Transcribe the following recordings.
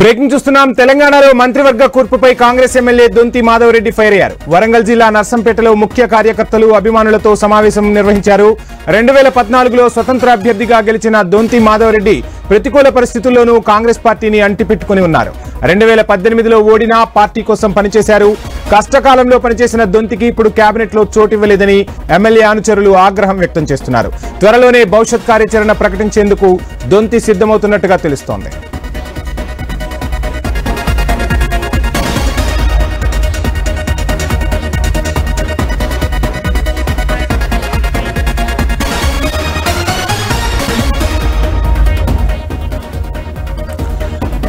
Breaking చూస్తున్నాం. తెలంగాణలో మంత్రివర్గ కూర్పుపై కాంగ్రెస్ ఎమ్మెల్యే దొంతి మాధవరెడ్డి ఫైర్ అయ్యారు. వరంగల్ జిల్లా నర్సంపేటలో ముఖ్య కార్యకర్తలు అభిమానులతో సమావేశం నిర్వహించారు. 2014లో స్వతంత్ర అభ్యర్థిగా గెలిచిన దొంతి మాధవరెడ్డి ప్రతికూల పరిస్థితుల్లోనూ కాంగ్రెస్ పార్టీని అంటిపెట్టుకుని ఉన్నారు. 2018లో ఓడినా పార్టీ కోసం పనిచేశారు. కష్టకాలంలో పనిచేసిన దొంతికి ఇప్పుడు కేబినెట్ లో చోటు ఇవ్వలేదని ఎమ్మెల్యే అనుచరులు ఆగ్రహం వ్యక్తం చేస్తున్నారు. త్వరలోనే భవిష్యత్ కార్యాచరణ ప్రకటించేందుకు దొంతి సిద్ధమవుతున్నట్టుగా తెలుస్తోంది.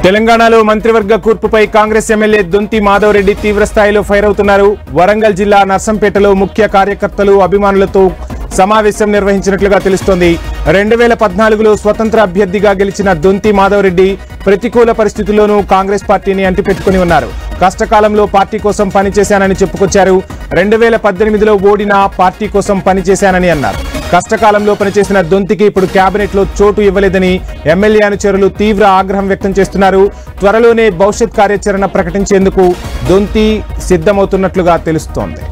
తెలంగాణలో మంత్రివర్గ కూర్పుపై కాంగ్రెస్ ఎమ్మెల్యే దొంతి మాధవరెడ్డి తీవ్రస్థాయిలో ఫైర్ అవుతున్నారు. వరంగల్ జిల్లా నర్సంపేటలో ముఖ్య కార్యకర్తలు అభిమానులతో సమావేశం నిర్వహించినట్లుగా తెలుస్తోంది. 2014లో స్వతంత్ర అభ్యర్థిగా గెలిచిన దొంతి మాధవరెడ్డి ప్రతికూల పరిస్థితుల్లోనూ కాంగ్రెస్ పార్టీని అంటిపెట్టుకుని ఉన్నారు. కష్టకాలంలో పార్టీ కోసం పనిచేశానని చెప్పుకొచ్చారు. 2018లో ఓడినా పార్టీ కోసం పనిచేశానని అన్నారు. కష్టకాలంలో పనిచేసిన దొంతికి ఇప్పుడు కేబినెట్ లో చోటు ఇవ్వలేదని ఎమ్మెల్యే అనుచరులు తీవ్ర ఆగ్రహం వ్యక్తం చేస్తున్నారు. త్వరలోనే భవిష్యత్ కార్యాచరణ ప్రకటించేందుకు దొంతి సిద్ధమవుతున్నట్లుగా తెలుస్తోంది.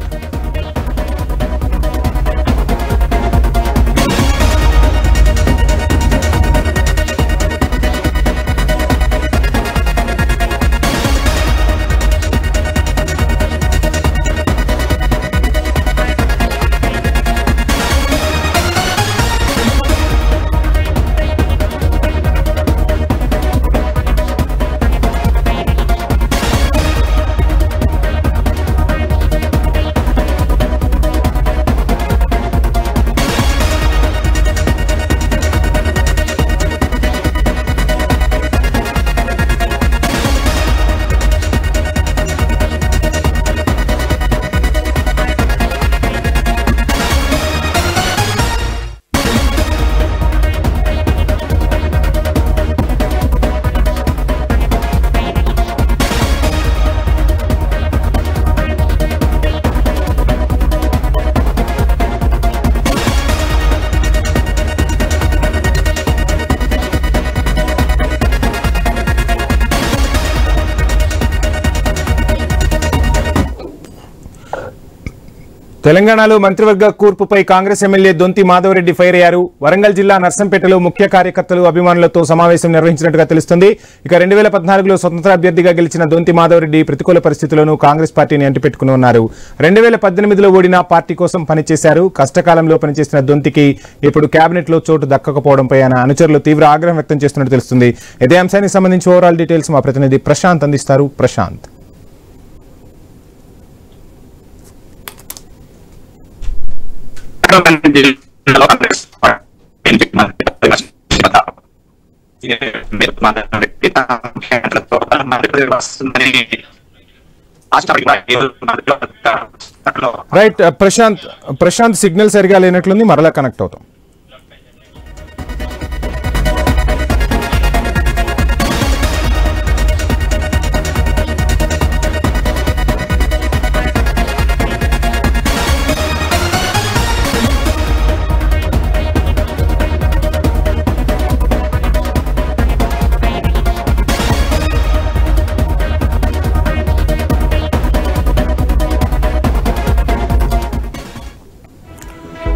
తెలంగాణలో మంత్రివర్గ కూర్పుపై కాంగ్రెస్ ఎమ్మెల్యే దొంతి మాధవరెడ్డి ఫైర్ అయ్యారు. వరంగల్ జిల్లా నర్సంపేటలో ముఖ్య కార్యకర్తలు అభిమానులతో సమావేశం నిర్వహించినట్టుగా తెలుస్తుంది. ఇక 2014లో స్వతంత్ర అభ్యర్థిగా గెలిచిన దొంతి మాధవరెడ్డి ప్రతికూల పరిస్థితుల్లోనూ కాంగ్రెస్ పార్టీని అంటిపెట్టుకుని ఉన్నారు. 2018లో ఓడినా పార్టీ కోసం పనిచేశారు. కష్టకాలంలో పనిచేసిన దొంతికి ఇప్పుడు కేబినెట్ లో చోటు దక్కకపోవడంపై ఆయన అనుచరులు తీవ్ర ఆగ్రహం వ్యక్తం చేస్తున్నట్టు తెలుస్తుంది. ఇదే అంశానికి సంబంధించి ఓవరాల్ డీటెయిల్స్ మా ప్రతినిధి ప్రశాంత్ అందిస్తారు. ప్రశాంత్, రైట్ ప్రశాంత్ సిగ్నల్ సరిగా లేనట్లుంది, మరలా కనెక్ట్ అవుతాం.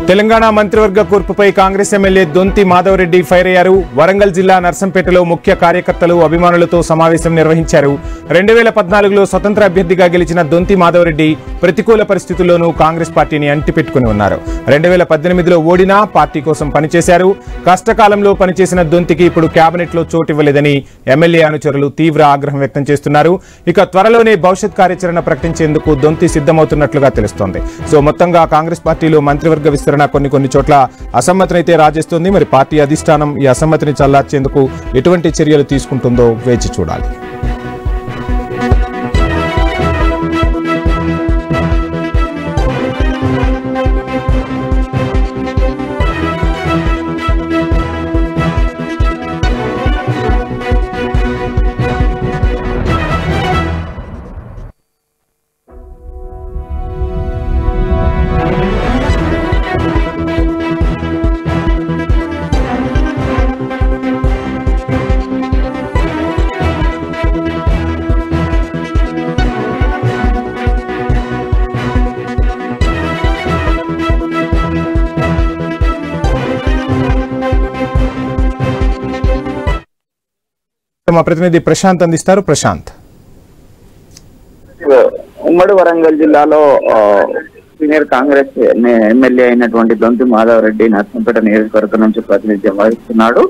తెలంగాణ మంత్రివర్గ కూర్పుపై కాంగ్రెస్ ఎమ్మెల్యే దొంతి మాధవరెడ్డి ఫైర్ అయ్యారు. వరంగల్ జిల్లా నర్సంపేటలో ముఖ్య కార్యకర్తలు అభిమానులతో సమావేశం నిర్వహించారు. 2014లో స్వతంత్ర అభ్యర్థిగా గెలిచిన దొంతి మాధవరెడ్డి ప్రతికూల పరిస్థితుల్లోనూ కాంగ్రెస్ పార్టీని అంటిపెట్టుకుని ఉన్నారు. 2018లో ఓడినా పార్టీ కోసం పనిచేశారు. కష్టకాలంలో పనిచేసిన దొంతికి ఇప్పుడు కేబినెట్ లో చోటు ఇవ్వలేదని ఎమ్మెల్యే అనుచరులు తీవ్ర ఆగ్రహం వ్యక్తం చేస్తున్నారు. ఇక త్వరలోనే భవిష్యత్ కార్యాచరణ ప్రకటించేందుకు దొంతి సిద్ధమవుతున్నట్లుగా తెలుస్తోంది. సో మొత్తంగా కాంగ్రెస్ పార్టీలో మంత్రివర్గ విస్తరణ కొన్ని చోట్ల అసమ్మతినైతే రాజేస్తుంది. మరి పార్టీ అధిష్టానం ఈ అసమ్మతిని చల్లార్చేందుకు ఎటువంటి చర్యలు తీసుకుంటుందో వేచి చూడాలి. మా ప్రతినిధి ప్రశాంత్ అందిస్తారు. ప్రశాంత్, ఉమ్మడి వరంగల్ జిల్లాలో సీనియర్ కాంగ్రెస్ ఎమ్మెల్యే అయినటువంటి దొంతి మాధవ్ రెడ్డి నర్సంపేట నియోజకవర్గం నుంచి ప్రాతినిధ్యం వహిస్తున్నాడు.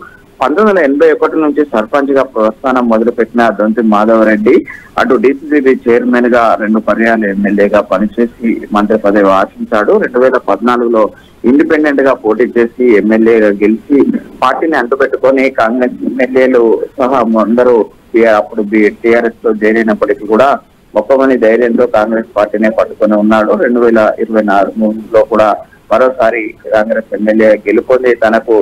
1981 నుంచి సర్పంచ్ గా ప్రస్థానం మొదలుపెట్టిన దొంతి మాధవ్ రెడ్డి అటు డిసిసిబి చైర్మన్ గా 2 పర్యాలు ఎమ్మెల్యేగా పనిచేసి మంత్రి పదవి ఆశించాడు. 2014లో ఇండిపెండెంట్ గా పోటీ చేసి ఎమ్మెల్యేగా గెలిచి పార్టీని అంటుపెట్టుకొని కాంగ్రెస్ ఎమ్మెల్యేలు సహా అందరూ అప్పుడు టీఆర్ఎస్ లో చేరినప్పటికీ కూడా మొక్కమని ధైర్యంతో కాంగ్రెస్ పార్టీనే పట్టుకొని ఉన్నాడు. 2024లో కూడా మరోసారి కాంగ్రెస్ ఎమ్మెల్యే గెలుపొంది తనకు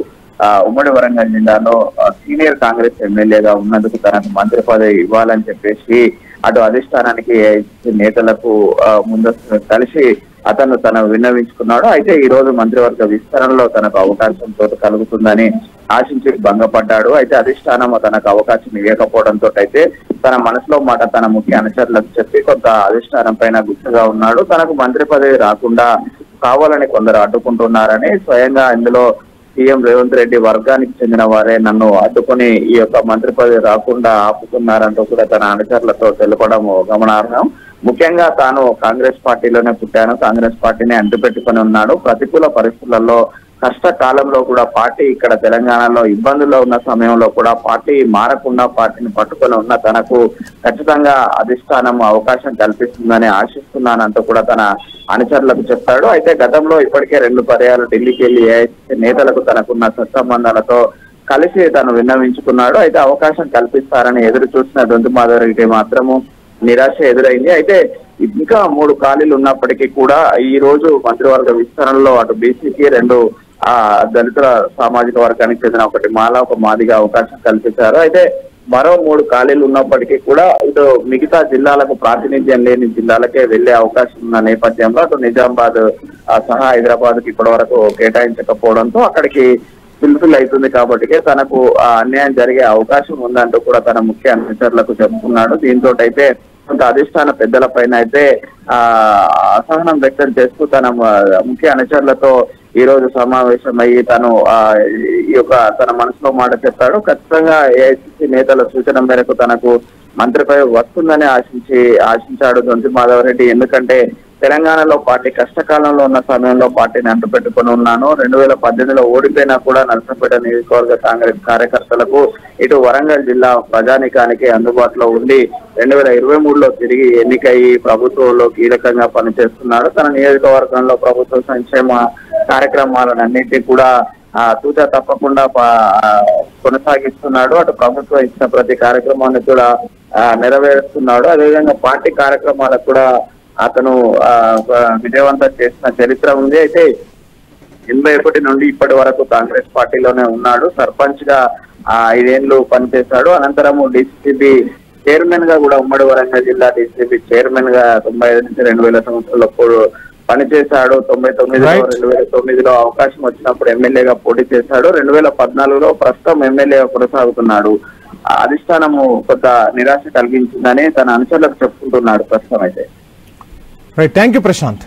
ఉమ్మడి వరంగల్ జిల్లాలో సీనియర్ కాంగ్రెస్ ఎమ్మెల్యేగా ఉన్నందుకు తనకు మంత్రి పదవి ఇవ్వాలని చెప్పేసి అటు అధిష్టానానికి నేతలకు ముందస్తు కలిసి అతను విన్నవించుకున్నాడు. అయితే ఈ రోజు మంత్రివర్గ విస్తరణలో తనకు అవకాశం కలుగుతుందని ఆశించి భంగపడ్డాడు. అయితే అధిష్టానం తనకు అవకాశం ఇవ్వకపోవడంతో అయితే తన మనసులో మాట తన ముఖ్య అనుచరులకు చెప్పి కొంత అధిష్టానం పైన గుర్తుగా ఉన్నాడు. తనకు మంత్రి పదవి రాకుండా కావాలని కొందరు అడ్డుకుంటున్నారని స్వయంగా ఇందులో సీఎం రేవంత్ రెడ్డి వర్గానికి చెందిన వారే నన్ను అడ్డుకొని ఈ యొక్క మంత్రి పదవి రాకుండా ఆపుతున్నారంటూ కూడా తన అనుచరులతో తెలపడం గమనార్హం. ముఖ్యంగా తాను కాంగ్రెస్ పార్టీలోనే పుట్టాను, కాంగ్రెస్ పార్టీని అంటుపెట్టుకొని ఉన్నాడు. ప్రతికూల పరిస్థితులలో కష్టకాలంలో కూడా పార్టీ ఇక్కడ తెలంగాణలో ఇబ్బందుల్లో ఉన్న సమయంలో కూడా పార్టీ మారకుండా పార్టీని పట్టుకొని ఉన్న తనకు ఖచ్చితంగా అధిష్టానం అవకాశం కల్పిస్తుందని ఆశిస్తున్నానంటూ కూడా తన అనుచరులకు చెప్పాడు. అయితే గతంలో ఇప్పటికే 2 పర్యాలు ఢిల్లీకి వెళ్లి నేతలకు తనకున్న సత్సంబంధాలతో కలిసి తను విన్నవించుకున్నాడు. అయితే అవకాశం కల్పిస్తారని ఎదురు చూసిన దొంతి మాధవ్ రెడ్డి మాత్రము నిరాశ ఎదురైంది. అయితే ఇంకా 3 ఖాళీలు ఉన్నప్పటికీ కూడా ఈ రోజు మంత్రివర్గ విస్తరణలో అటు బీసీకి 2 దళితుల సామాజిక వర్గానికి చెందిన ఒకటి మాల ఒక మాదిగా అవకాశం కల్పించారు. అయితే మరో 3 ఖాళీలు ఉన్నప్పటికీ కూడా ఇటు మిగతా జిల్లాలకు ప్రాతినిధ్యం లేని జిల్లాలకే వెళ్లే అవకాశం ఉన్న నేపథ్యంలో అటు నిజామాబాద్ సహా హైదరాబాద్ కి ఇప్పటి వరకు కేటాయించకపోవడంతో అక్కడికి ఫుల్ఫిల్ అవుతుంది కాబట్టి తనకు అన్యాయం జరిగే అవకాశం ఉందంటూ కూడా తన ముఖ్య అనుచరులకు చెప్పుకున్నాడు. దీంతో అయితే కొంత అధిష్టాన పెద్దల పైన అయితే అసహనం వ్యక్తం చేస్తూ తన ముఖ్య అనుచరులతో ఈ రోజు సమావేశం అయ్యి తను ఈ యొక్క తన మనసులో మాట చెప్పాడు. ఖచ్చితంగా ఏఐసిసి నేతల సూచన మేరకు తనకు మంత్రిపై వస్తుందని ఆశించాడు దొంతి మాధవ్ రెడ్డి. ఎందుకంటే తెలంగాణలో పార్టీ కష్టకాలంలో ఉన్న సమయంలో పార్టీని అంటుపెట్టుకొని ఉన్నాను. 2018లో ఓడిపోయినా కూడా నర్సంపేట నియోజకవర్గ కాంగ్రెస్ కార్యకర్తలకు ఇటు వరంగల్ జిల్లా ప్రజానికానికి అందుబాటులో ఉండి 2023లో తిరిగి ఎన్నికయ్యి ప్రభుత్వంలో కీలకంగా పనిచేస్తున్నాడు. తన నియోజకవర్గంలో ప్రభుత్వ సంక్షేమ కార్యక్రమాలన్నింటినీ కూడా తూచా తప్పకుండా కొనసాగిస్తున్నాడు. అటు ప్రభుత్వం ఇచ్చిన ప్రతి కార్యక్రమాన్ని కూడా నెరవేరుస్తున్నాడు. అదేవిధంగా పార్టీ కార్యక్రమాలకు కూడా అతను విజయవంతం చేసిన చరిత్ర ఉంది. అయితే 81 నుండి ఇప్పటి వరకు కాంగ్రెస్ పార్టీలోనే ఉన్నాడు. సర్పంచ్ గా 5 ఏళ్లు పనిచేశాడు. అనంతరం డిసిసిబి చైర్మన్ గా కూడా ఉమ్మడి వరంగల్ జిల్లా డిసిసిబి చైర్మన్ గా 95 నుంచి 2000 సంవత్సరాల పనిచేశాడు. 2009లో అవకాశం వచ్చినప్పుడు ఎమ్మెల్యేగా పోటీ చేశాడు. 2014లో ప్రస్తుతం ఎమ్మెల్యేగా కొనసాగుతున్నాడు. అధిష్టానము కొంత నిరాశ కలిగించిందని తన అనుచరులకు చెప్పుకుంటున్నాడు ప్రస్తుతం అయితే. Right, thank you Prashanth.